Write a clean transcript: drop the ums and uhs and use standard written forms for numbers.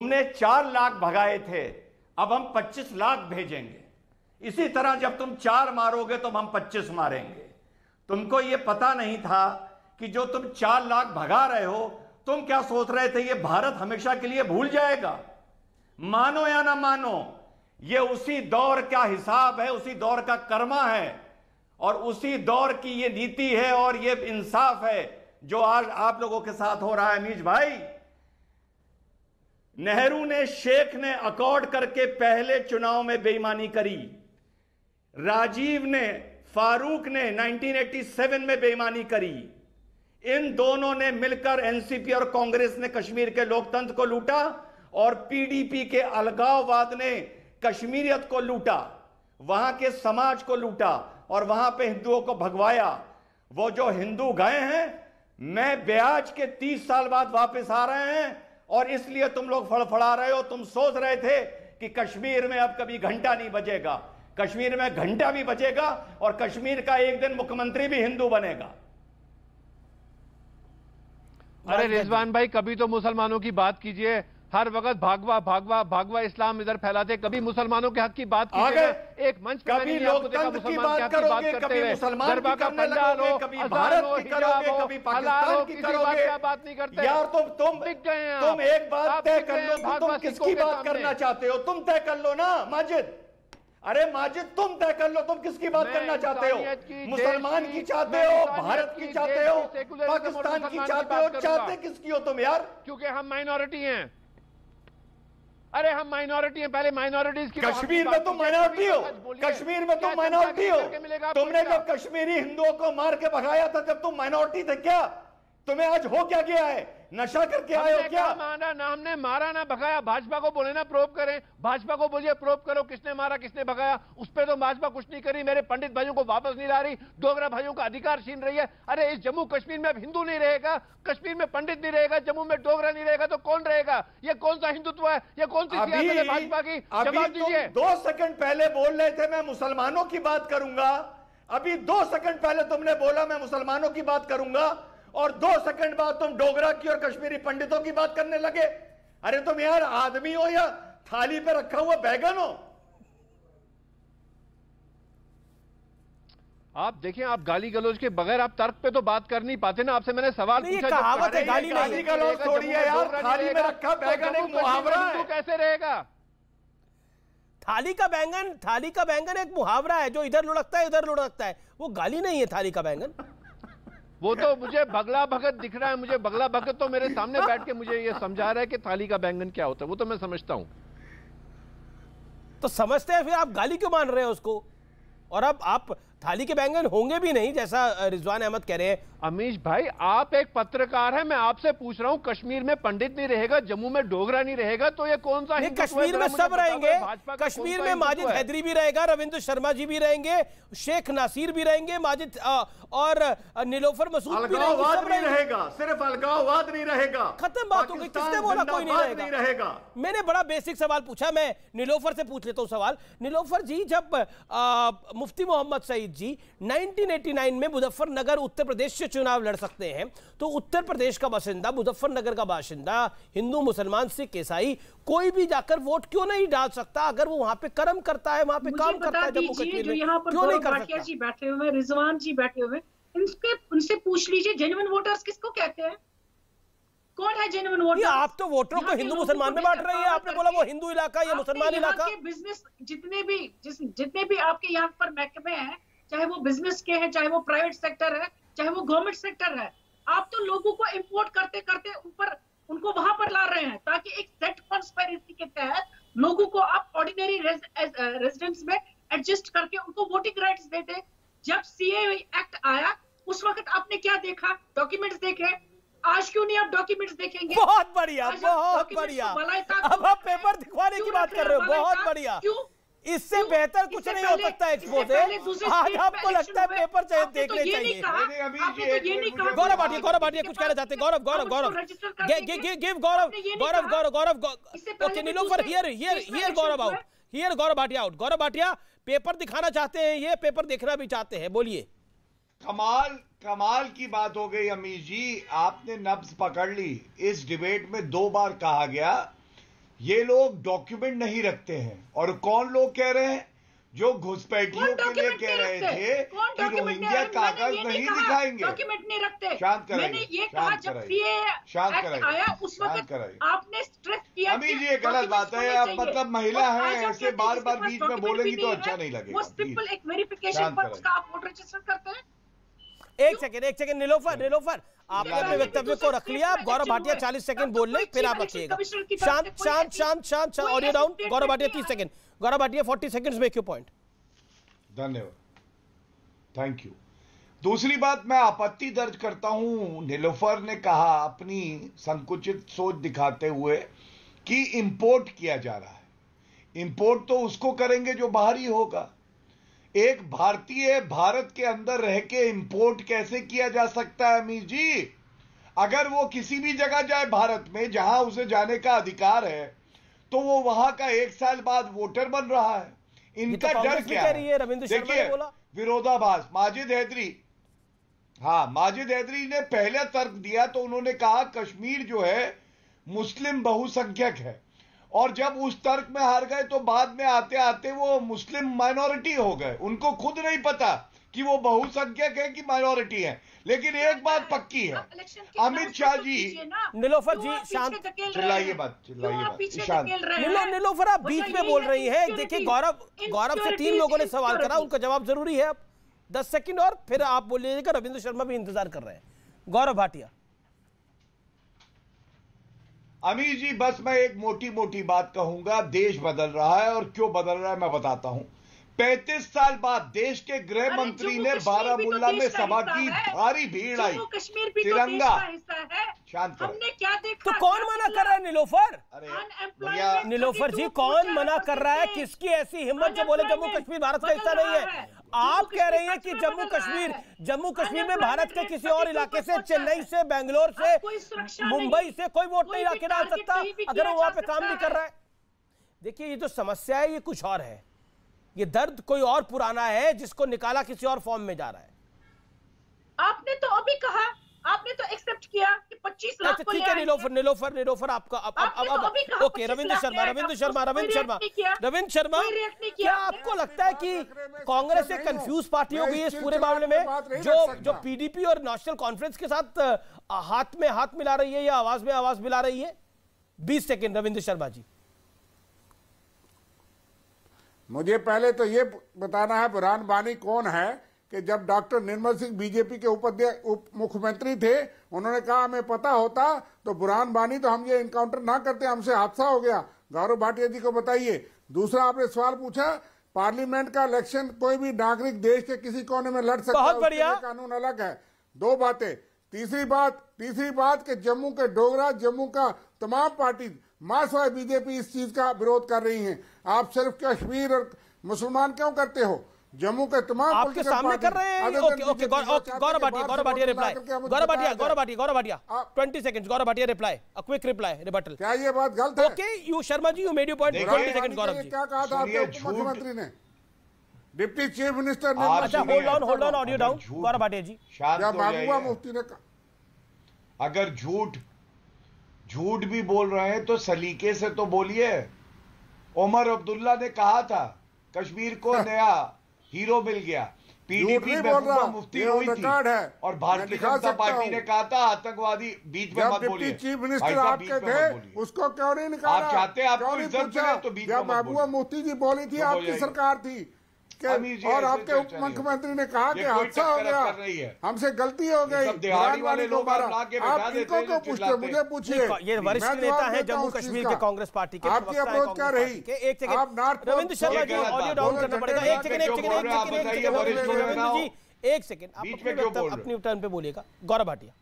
तुमने 4 लाख भगाए थे, अब हम 25 लाख भेजेंगे। इसी तरह जब तुम 4 मारोगे तो हम 25 मारेंगे। तुमको यह पता नहीं था कि जो तुम 4 लाख भगा रहे हो, तुम क्या सोच रहे थे ये भारत हमेशा के लिए भूल जाएगा? मानो या ना मानो, ये उसी दौर का हिसाब है, उसी दौर का कर्मा है और उसी दौर की ये नीति है और ये इंसाफ है जो आज आप लोगों के साथ हो रहा है। अमीश भाई, नेहरू ने, शेख ने अकॉर्ड करके पहले चुनाव में बेईमानी करी, राजीव ने, फारूक ने 1987 में बेईमानी करी। इन दोनों ने मिलकर एनसीपी और कांग्रेस ने कश्मीर के लोकतंत्र को लूटा और पीडीपी के अलगाववाद ने कश्मीरियत को लूटा, वहां के समाज को लूटा और वहां पे हिंदुओं को भगवाया। वो जो हिंदू गए हैं, मैं ब्याज के 30 साल बाद वापस आ रहे हैं और इसलिए तुम लोग फड़फड़ा रहे हो। तुम सोच रहे थे कि कश्मीर में अब कभी घंटा नहीं बजेगा। कश्मीर में घंटा भी बजेगा और कश्मीर का एक दिन मुख्यमंत्री भी हिंदू बनेगा। अरे रिजवान भाई, कभी तो मुसलमानों की बात कीजिए। हर वक्त भागवा भागवा भागवा इस्लाम इधर फैलाते, कभी मुसलमानों के हक की बात कीजिए। एक मंच पे कभी लोकतंत्र की बात करोगे, कभी मुसलमान की करने लगोगे, कभी भारत की करोगे, कभी पाकिस्तान की करोगे। बात नहीं करते यार तुम एक बात तय कर लो, तुम किसकी बात करना चाहते हो? तुम तय कर लो ना माजिद। अरे माजिद, तुम तय कर लो, तुम किसकी बात करना चाहते हो? मुसलमान की चाहते हो, भारत की चाहते हो, पाकिस्तान की चाहते हो? चाहते किसकी हो तुम यार? क्योंकि हम माइनॉरिटी हैं। अरे हम माइनॉरिटी हैं, पहले माइनॉरिटीज की। कश्मीर में तुम माइनॉरिटी हो, कश्मीर में तुम माइनॉरिटी हो। तुमने जब कश्मीरी हिंदुओं को मार के भगाया था, जब तुम माइनॉरिटी थे क्या? तुम्हें आज हो क्या गया है? नशा करके आए हो क्या? मारा ना, हमने मारा ना भगाया। भाजपा को बोले ना प्रोब करें, भाजपा को बोलिए प्रोब करो, किसने मारा किसने भगाया। उस पर तो भाजपा कुछ नहीं करी। मेरे पंडित भाइयों को वापस नहीं ला रही, डोगरा भाइयों का अधिकार छीन रही है। अरे इस जम्मू कश्मीर में अब हिंदू नहीं रहेगा, कश्मीर में पंडित नहीं रहेगा, जम्मू में डोगरा नहीं रहेगा, तो कौन रहेगा? ये कौन सा हिंदुत्व है? ये कौन सी सियासत है भाजपा की? जवाब दीजिए। 2 सेकंड पहले बोल रहे थे मैं मुसलमानों की बात करूंगा, अभी 2 सेकंड पहले तुमने बोला मैं मुसलमानों की बात करूंगा और 2 सेकंड बाद तुम डोगरा की और कश्मीरी पंडितों की बात करने लगे। अरे तुम यार आदमी हो या थाली पे रखा हुआ बैगन हो? आप देखिए, आप गाली गलौज के बगैर आप तर्क पे तो बात कर नहीं पाते ना। आपसे मैंने सवाल पूछा, कहावत है, गाली गलौज छोड़िए यार, थाली में रखा बैगन एक मुहावरा है। कैसे रहेगा? थाली का बैंगन एक मुहावरा है, जो इधर लुढ़कता है इधर लुढ़कता है, वो गाली नहीं है थाली का बैंगन। वो तो मुझे बगला भगत दिख रहा है। मुझे बगला भगत तो मेरे सामने बैठ के मुझे ये समझा रहा है कि थाली का बैंगन क्या होता है। वो तो मैं समझता हूं। तो समझते हैं, फिर आप गाली क्यों मान रहे हो उसको? और अब आप थाली के बैंगन होंगे भी नहीं, जैसा रिजवान अहमद कह रहे हैं। अमीश भाई, आप एक पत्रकार हैं, मैं आपसे पूछ रहा हूं, कश्मीर में पंडित नहीं रहेगा, जम्मू में डोगरा नहीं रहेगा, तो ये कौन सा हिंदुत्व है? कश्मीर में सब रहेंगे। कश्मीर में माजिद हैदरी भी रहेगा, रविंद्र शर्मा जी भी रहेंगे, शेख नासिर भी रहेंगे, माजिद और नीलोफर मसूद भी रहेगा। सिर्फ अलगाववाद नहीं रहेगा। खत्म बात हो गई। किसने बोला कोई नहीं रहेगा? मैंने बड़ा बेसिक सवाल पूछा। मैं नीलोफर से पूछ लेता हूं सवाल। नीलोफर जी, जब मुफ्ती मोहम्मद सईद जी 1989 में मुजफ्फरनगर उत्तर प्रदेश से चुनाव लड़ सकते हैं, तो उत्तर प्रदेश का बाशिंदा, मुजफ्फरनगर का बाशिंदा, हिंदू मुसलमान सिख ईसाई, कोई भी जाकर वोट क्यों नहीं डाल सकता? अगर वो वहां पे कर्म करता है, वहां पे काम करता है, जम्मू कश्मीर में, क्यों नहीं कर सकता? जी बैठे हुए, रिजवान जी बैठे हुए, उनसे पूछ लीजिए जेन्युइन वोटर्स किसको कहते हैं? कौन है जेन्युइन वोटर? आप तो वोटरों को हिंदू मुसलमान में बांट रही है। आपने बोला वो हिंदू इलाका या मुसलमान इलाका। बिजनेस जितने भी आपके यहाँ पर महकमे हैं, चाहे वो बिजनेस के हैं, चाहे वो प्राइवेट सेक्टर है, चाहे वो गवर्नमेंट सेक्टर है, आप तो लोगों को इंपोर्ट करते करते ऊपर उनको वहां पर ला रहे हैं, ताकि एक सेट कॉन्स्पिरेसी के तहत लोगों को आप ऑर्डिनरी रेजिडेंट्स में एडजस्ट करके उनको वोटिंग राइट्स देते। जब सीए एक्ट आया उस वक्त आपने क्या देखा? डॉक्यूमेंट्स देखे। आज क्यों नहीं आप डॉक्यूमेंट्स देखेंगे? बहुत बढ़िया, बहुत बढ़िया। अब आप पेपर दिखवाने की बात कर रहे हो, बहुत बढ़िया। इससे बेहतर कुछ नहीं हो सकता एक्सपोजे। आज आपको लगता है पेपर चाहिए, देखने चाहिए। गौरव भाटिया कुछ कहना चाहते हैं? Gaurav okay, Nilofar here Gaurav out, here Gaurav Bhatia out. Gaurav Bhatia paper दिखाना चाहते हैं, ये पेपर देखना भी चाहते हैं, बोलिए। कमाल की बात हो गई अमीश जी, आपने नब्ज पकड़ ली। इस डिबेट में 2 बार कहा गया ये लोग डॉक्यूमेंट नहीं रखते हैं। और कौन लोग कह रहे हैं? जो घुसपैठियों के लिए कह रहे थे कि रोहिंग्या कागज नहीं दिखाएंगे। डॉक्यूमेंट नहीं रखते। शांत कराइए। मैंने ये कहा जब ये आया उस वक्त आपने स्ट्रेस किया। अभी ये गलत बात है। आप मतलब महिला है, ऐसे बार बार बीच में बोलेंगी तो अच्छा नहीं लगेगा। वो सिंपल एक वेरिफिकेशन पर उसका आप वोट रजिस्टर करते हैं। एक सेकंड नीलोफर आपने अपने वक्तव्य को रख लिया। आप गौरव भाटिया 40 सेकंड बोल ले, फिर आप रखिएगा। शांत audio down. Gaurav Bhatia 30 second. Gaurav Bhatia 40 seconds, make your point. धन्यवाद, थैंक यू। दूसरी बात, मैं आपत्ति दर्ज करता हूं। नीलोफर ने कहा अपनी संकुचित सोच दिखाते हुए कि इंपोर्ट किया जा रहा है। इंपोर्ट तो उसको करेंगे जो बाहरी होगा। एक भारतीय भारत के अंदर रह के इंपोर्ट कैसे किया जा सकता है अमीर जी? अगर वो किसी भी जगह जाए भारत में जहां उसे जाने का अधिकार है, तो वो वहां का 1 साल बाद वोटर बन रहा है। इनका तो डर क्या है? देखिए, विरोधाभास। माजिद हैदरी ने पहले तर्क दिया तो उन्होंने कहा कश्मीर जो है मुस्लिम बहुसंख्यक है, और जब उस तर्क में हार गए तो बाद में आते आते वो मुस्लिम माइनॉरिटी हो गए। उनको खुद नहीं पता कि वो बहुसंख्यक है कि माइनॉरिटी है। लेकिन एक बात पक्की है, अमित शाह जी। नीलोफर जी शांत, चिल्लाइए बात। नीलोफर आप बीच में बोल रही हैं। देखिए गौरव से 3 लोगों ने सवाल करा, उनका जवाब जरूरी है। अब 10 सेकंड और फिर आप बोलिएगा। रविंद्र शर्मा भी इंतजार कर रहे हैं। गौरव भाटिया। अमीर जी, बस मैं एक मोटी मोटी बात कहूंगा। देश बदल रहा है, और क्यों बदल रहा है मैं बताता हूं। 35 साल बाद देश के गृह मंत्री ने बारामूला में सभा की। भारी भीड़ आई, तिरंगा। शांत हमने क्या देखा? तो कौन मना कर रहा है नीलोफर? भैया नीलोफर जी, कौन मना कर रहा है? किसकी ऐसी हिम्मत जो बोले जम्मू कश्मीर भारत का हिस्सा नहीं है? आप कह रही हैं कि जम्मू कश्मीर में भारत के किसी और इलाके से, चेन्नई से, बेंगलोर से, मुंबई से कोई वोट नहीं आके डाल सकता अगर वो वहां पे काम भी कर रहा है। देखिए, ये जो समस्या है ये कुछ और है। ये दर्द कोई और पुराना है जिसको निकाला किसी और फॉर्म में जा रहा है। आपने तो अभी कहा, आपने तो एक्सेप्ट किया कि 25 लाख को ठीक है। नीलोफर आपका अब ओके। रविंद्र शर्मा, क्या आपको लगता है कि कांग्रेस एक कंफ्यूज पार्टी हो गई है इस पूरे मामले में, जो पीडीपी और नेशनल कॉन्फ्रेंस के साथ हाथ में हाथ मिला रही है या आवाज में आवाज मिला रही है? 20 सेकंड रविंद्र शर्मा जी। मुझे पहले तो ये बताना है बुरहान वानी कौन है, कि जब डॉक्टर निर्मल सिंह बीजेपी के उप मुख्यमंत्री थे, उन्होंने कहा हमें पता होता तो बुरहान वानी तो हम ये इनकाउंटर ना करते, हमसे हादसा हो गया। गौरव भाटिया जी को बताइए। दूसरा, आपने सवाल पूछा पार्लियामेंट का इलेक्शन कोई भी नागरिक देश के किसी कोने में लड़ सकता है, उसके लिए कानून अलग है। 2 बातें। तीसरी बात कि जम्मू के डोगरा, जम्मू का तमाम पार्टी मार्क्सवादी बीजेपी इस चीज का विरोध कर रही हैं। आप सिर्फ कश्मीर और मुसलमान क्यों करते हो? जम्मू के तमाम आपके सामने कर रहे हैं। Okay Gaurav Bhatia reply. Gaurav Bhatia 20 seconds. Gaurav Bhatia reply, a quick reply, rebuttal. क्या ये बात गलत है? Okay you Sharma ji, you made your point. 20 second. Gaurav ji, क्या कहा था आपके उप मुख्यमंत्री ने, डिप्टी चीफ मिनिस्टर ने? अच्छा hold on audio down. Gaurav Bhatia जी, क्या महबूबा मुफ्ती ने कहा? अगर झूठ भी बोल रहे हैं तो सलीके से तो बोलिए। उमर अब्दुल्ला ने कहा था कश्मीर को नया हीरो मिल गया। पीडीपी महबूबा मुफ्ती हुई थी, और भारतीय जनता पार्टी ने कहा था आतंकवादी। बीच में मत बोलिए। चीफ मिनिस्टर आपके थे, उसको क्यों नहीं निकाला? आप चाहते हैं आपको इज्जत मिले तो बीच में मत बोलिए। महबूबा मुफ्ती जी बोली थी, आपकी सरकार थी, और आपके उप मुख्यमंत्री ने कहा कि हादसा हो गया, हमसे गलती हो गई। दिहाड़ी वाले लोग आप इनको क्यों पूछते? मुझे पूछिए। ये वरिष्ठ नेता है जम्मू कश्मीर के कांग्रेस पार्टी के। आपकी अप्रोच क्या रही? एक second Ravindra Sharma ji, audio down करना पड़ेगा। एक सेकंड रविंद्र जी, एक सेकंड। अपनी टर्न पे बोलिएगा। गौरव भाटिया।